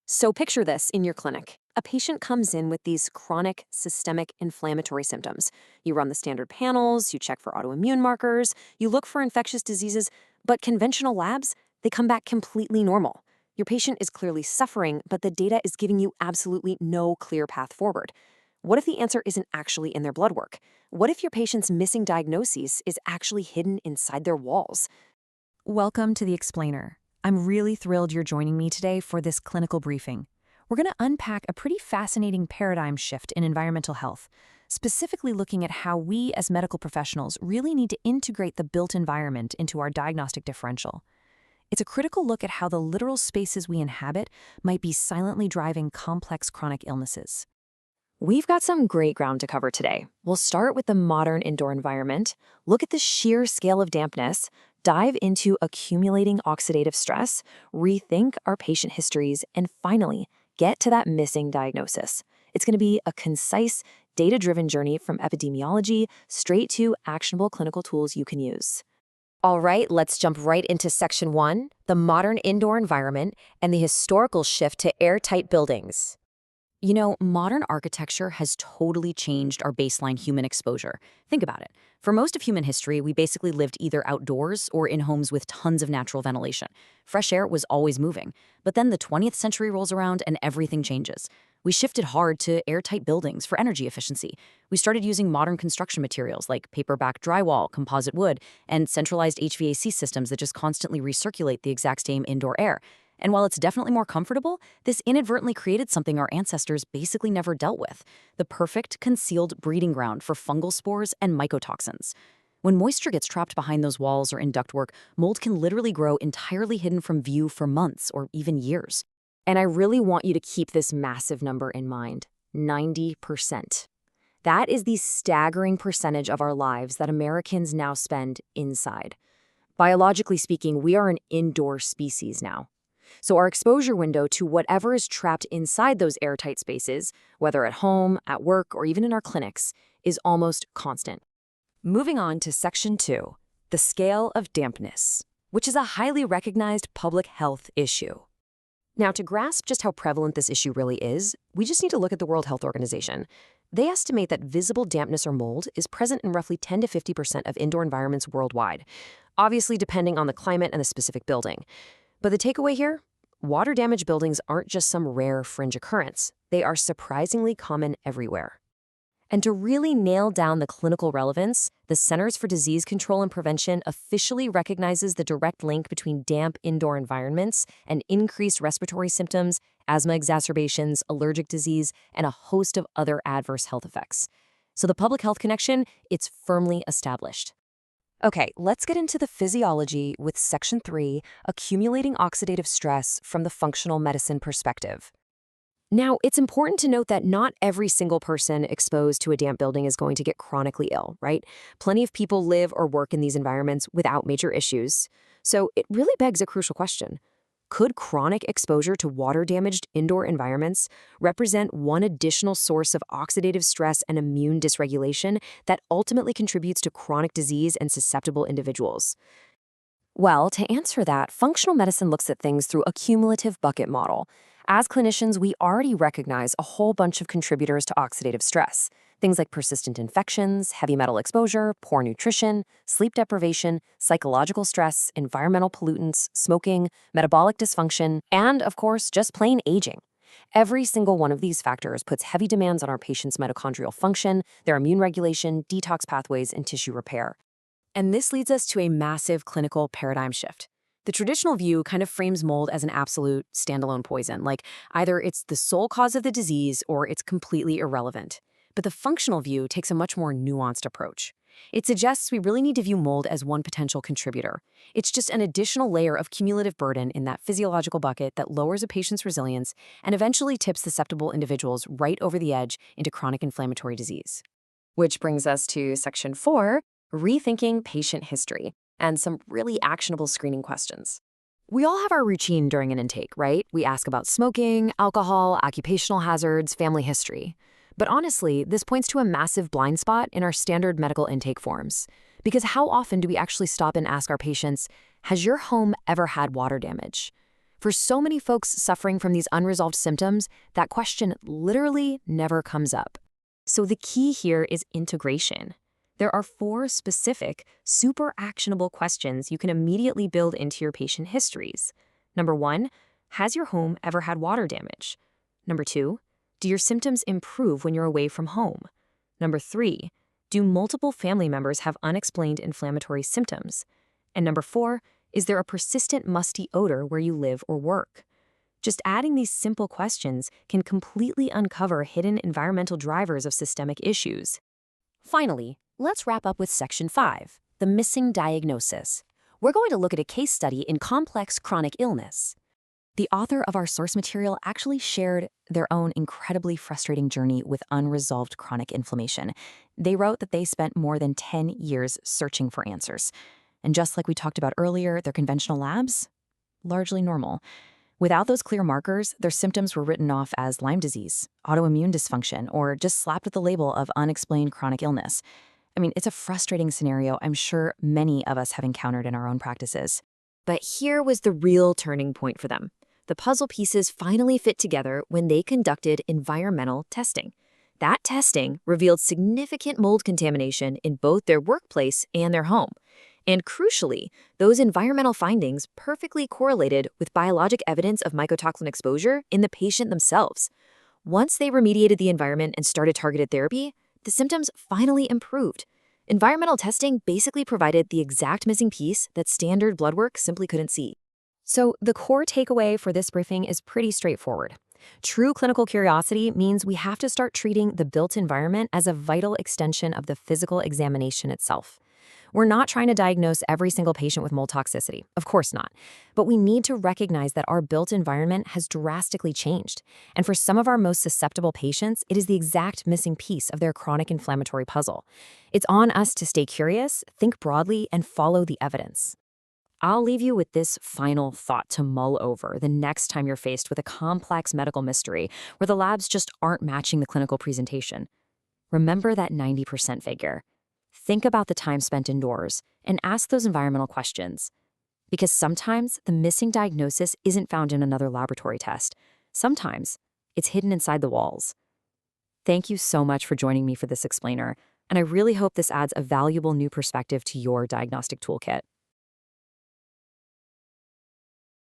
So picture this in your clinic. A patient comes in with these chronic systemic inflammatory symptoms. You run the standard panels, you check for autoimmune markers, you look for infectious diseases, but conventional labs, they come back completely normal. Your patient is clearly suffering, but the data is giving you absolutely no clear path forward. What if the answer isn't actually in their blood work? What if your patient's missing diagnoses is actually hidden inside their walls? Welcome to The Explainer. I'm really thrilled you're joining me today for this clinical briefing. We're going to unpack a pretty fascinating paradigm shift in environmental health, specifically looking at how we as medical professionals really need to integrate the built environment into our diagnostic differential. It's a critical look at how the literal spaces we inhabit might be silently driving complex chronic illnesses. We've got some great ground to cover today. We'll start with the modern indoor environment, look at the sheer scale of dampness, dive into accumulating oxidative stress, rethink our patient histories, and finally, get to that missing diagnosis. It's going to be a concise, data-driven journey from epidemiology straight to actionable clinical tools you can use. All right, let's jump right into Section 1, the modern indoor environment and the historical shift to airtight buildings. You know, modern architecture has totally changed our baseline human exposure. Think about it. For most of human history, we basically lived either outdoors or in homes with tons of natural ventilation. Fresh air was always moving. But then the 20th century rolls around and everything changes. We shifted hard to airtight buildings for energy efficiency. We started using modern construction materials like paper-backed drywall, composite wood, and centralized HVAC systems that just constantly recirculate the exact same indoor air. And while it's definitely more comfortable, this inadvertently created something our ancestors basically never dealt with: the perfect concealed breeding ground for fungal spores and mycotoxins. When moisture gets trapped behind those walls or in ductwork, mold can literally grow entirely hidden from view for months or even years. And I really want you to keep this massive number in mind: 90%. That is the staggering percentage of our lives that Americans now spend inside. Biologically speaking, we are an indoor species now. So our exposure window to whatever is trapped inside those airtight spaces, whether at home, at work, or even in our clinics, is almost constant. Moving on to Section 2, the scale of dampness, which is a highly recognized public health issue. Now, to grasp just how prevalent this issue really is, we just need to look at the World Health Organization. They estimate that visible dampness or mold is present in roughly 10 to 50% of indoor environments worldwide, obviously depending on the climate and the specific building. But the takeaway here? Water-damaged buildings aren't just some rare fringe occurrence. They are surprisingly common everywhere. And to really nail down the clinical relevance, the Centers for Disease Control and Prevention officially recognizes the direct link between damp indoor environments and increased respiratory symptoms, asthma exacerbations, allergic disease, and a host of other adverse health effects. So the public health connection, it's firmly established. Okay, let's get into the physiology with Section 3, accumulating oxidative stress from the functional medicine perspective. Now, it's important to note that not every single person exposed to a damp building is going to get chronically ill, right? Plenty of people live or work in these environments without major issues. So it really begs a crucial question. Could chronic exposure to water-damaged indoor environments represent one additional source of oxidative stress and immune dysregulation that ultimately contributes to chronic disease in susceptible individuals? Well, to answer that, functional medicine looks at things through a cumulative bucket model. As clinicians, we already recognize a whole bunch of contributors to oxidative stress. Things like persistent infections, heavy metal exposure, poor nutrition, sleep deprivation, psychological stress, environmental pollutants, smoking, metabolic dysfunction, and, of course, just plain aging. Every single one of these factors puts heavy demands on our patients' mitochondrial function, their immune regulation, detox pathways, and tissue repair. And this leads us to a massive clinical paradigm shift. The traditional view kind of frames mold as an absolute standalone poison, like either it's the sole cause of the disease or it's completely irrelevant. But the functional view takes a much more nuanced approach. It suggests we really need to view mold as one potential contributor. It's just an additional layer of cumulative burden in that physiological bucket that lowers a patient's resilience and eventually tips susceptible individuals right over the edge into chronic inflammatory disease. Which brings us to Section 4, rethinking patient history, and some really actionable screening questions. We all have our routine during an intake, right? We ask about smoking, alcohol, occupational hazards, family history. But honestly, this points to a massive blind spot in our standard medical intake forms. Because how often do we actually stop and ask our patients, has your home ever had water damage? For For so many folks suffering from these unresolved symptoms, that question literally never comes up. So the key here is integration. There are 4 specific, super actionable questions you can immediately build into your patient histories. Number 1, has your home ever had water damage? Number 2, do your symptoms improve when you're away from home? Number 3, do multiple family members have unexplained inflammatory symptoms? And number 4, is there a persistent musty odor where you live or work? Just adding these simple questions can completely uncover hidden environmental drivers of systemic issues. Finally, let's wrap up with Section 5, the missing diagnosis. We're going to look at a case study in complex chronic illness. The author of our source material actually shared their own incredibly frustrating journey with unresolved chronic inflammation. They wrote that they spent more than 10 years searching for answers. And just like we talked about earlier, their conventional labs? Largely normal. Without those clear markers, their symptoms were written off as Lyme disease, autoimmune dysfunction, or just slapped with the label of unexplained chronic illness. I mean, it's a frustrating scenario I'm sure many of us have encountered in our own practices. But here was the real turning point for them. The puzzle pieces finally fit together when they conducted environmental testing. That testing revealed significant mold contamination in both their workplace and their home. And crucially, those environmental findings perfectly correlated with biologic evidence of mycotoxin exposure in the patient themselves. Once they remediated the environment and started targeted therapy, the symptoms finally improved. Environmental testing basically provided the exact missing piece that standard blood work simply couldn't see. So the core takeaway for this briefing is pretty straightforward. True clinical curiosity means we have to start treating the built environment as a vital extension of the physical examination itself. We're not trying to diagnose every single patient with mold toxicity, of course not, but we need to recognize that our built environment has drastically changed. And for some of our most susceptible patients, it is the exact missing piece of their chronic inflammatory puzzle. It's on us to stay curious, think broadly, and follow the evidence. I'll leave you with this final thought to mull over the next time you're faced with a complex medical mystery where the labs just aren't matching the clinical presentation. Remember that 90% figure. Think about the time spent indoors and ask those environmental questions. Because sometimes the missing diagnosis isn't found in another laboratory test. Sometimes it's hidden inside the walls. Thank you so much for joining me for this explainer, and I really hope this adds a valuable new perspective to your diagnostic toolkit.